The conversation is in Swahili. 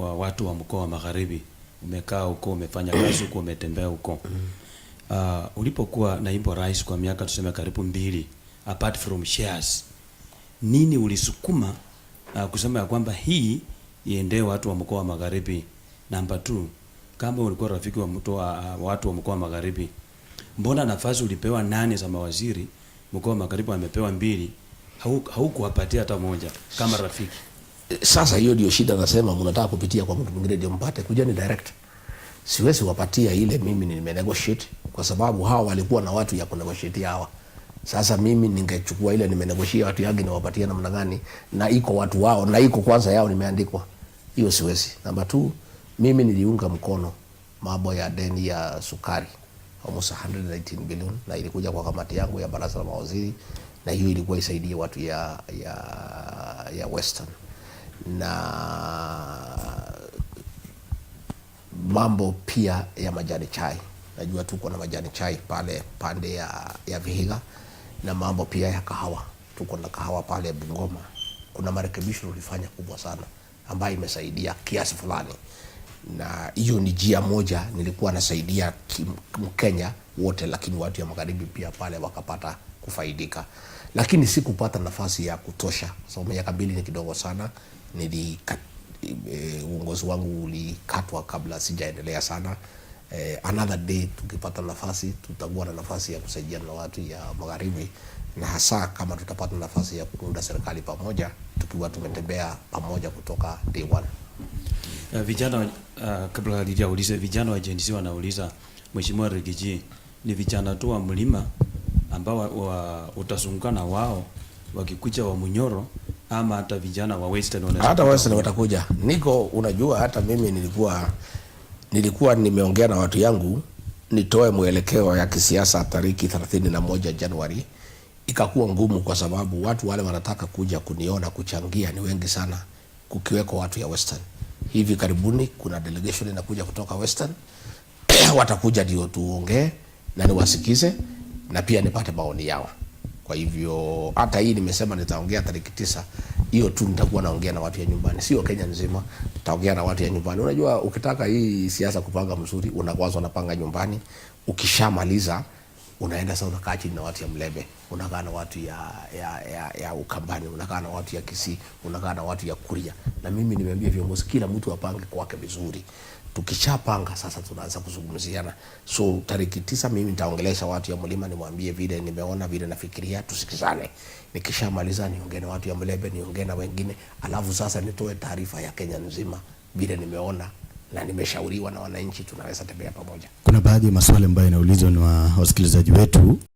wa watu wa mkoa wa Magharibi, umekaa huko, umefanya kazi huko, umetembea huko. Ulipokuwa naibu rais kwa miaka tuseme karibu 2, apart from shares, nini ulisukuma kusema ya kwamba hii iendee watu wa mkoa wa Magharibi? Number 2, kama ulikuwa rafiki wa watu wa mkoa wa Magharibi, mbona nafasi ulipewa 8 za mawaziri, mkoa wa Magharibi amepewa 2, haukuwapatia hata moja kama rafiki? Sasa hiyo ndio shida, nasema mnataka kupitia kwa mtu mwingine ndio mpate, kujani direct. Siwezi wapatia ile mimi nimenegotiate, kwa sababu hawa walikuwa na watu ya kunegotiate hawa. Sasa mimi ningechukua ile nimenegotiate watu yake na wapatia namna gani, na iko watu wao na iko kwanza yao nimeandikwa. Hiyo siwezi. Number 2, mimi niliunga mkono mambo ya deni ya sukari almost 118 billion, na ilikuja kwa kamati yangu ya baraza la mawaziri, na hiyo ilikuwa isaidie watu ya Western. Na mambo pia ya majani chai, najua tuko na majani chai pale pande ya Vihiga, na mambo pia ya kahawa, tuko na kahawa pale Bungoma. Kuna marekebisho tulifanya kubwa sana ambayo imesaidia kiasi fulani, na hiyo ni njia moja nilikuwa nasaidia Mkenya wote, lakini watu ya Magharibi pia pale wakapata kufaidika, lakini sikupata nafasi ya kutosha. So miaka 2 ni kidogo sana. Uongozi wangu ulikatwa kabla sijaendelea sana. Another day tukipata nafasi tutakuwa na nafasi ya kusaidiana na watu ya Magharibi, na hasa kama tutapata nafasi ya kuunda serikali pamoja, tukiwa tumetembea pamoja kutoka day 1. Vijana kabla hajauliza, vijana wa Gen Z wanauliza Mheshimiwa Rigiji, ni vijana tu wa mlima ambao utazunguka na wao wakikuja wa Munyoro, ama hata vijana wa Western wanaweza? Hata Western watakuja. Niko unajua, hata mimi nilikuwa nimeongea na watu yangu nitoe mwelekeo ya kisiasa tariki 31 Januari. Ikakuwa ngumu kwa sababu watu wale wanataka kuja kuniona kuchangia ni wengi sana, kukiweko watu ya Western. Hivi karibuni kuna delegation inakuja kutoka Western watakuja ndio tuongee na niwasikize na pia nipate maoni yao. Kwa hivyo hata hii nimesema nitaongea tariki 9, hiyo tu nitakuwa naongea na watu ya nyumbani, sio Kenya nzima, nitaongea na watu ya nyumbani. Unajua ukitaka hii siasa kupanga mzuri, unakwanza unapanga nyumbani, ukishamaliza unaenda sasa unakaa chini na watu ya Mlebe, unakaa na watu ya Ukambani, unakaa na watu ya Kisii, unakaa na watu ya Kuria. Na mimi nimeambia viongozi kila mtu apange kwake vizuri. Tukishapanga sasa tunaanza kuzungumziana. So tariki 9 mimi nitaongelesha watu ya mlima, nimwambie vile nimeona, vile nafikiria, tusikizane. Nikishamaliza niongee na watu ya Mlebe, niongee na wengine, alafu sasa nitoe taarifa ya Kenya nzima vile nimeona na nimeshauriwa na wananchi, tunaweza tembea pamoja. Kuna baadhi ya maswali ambayo yanaulizwa na wasikilizaji wetu.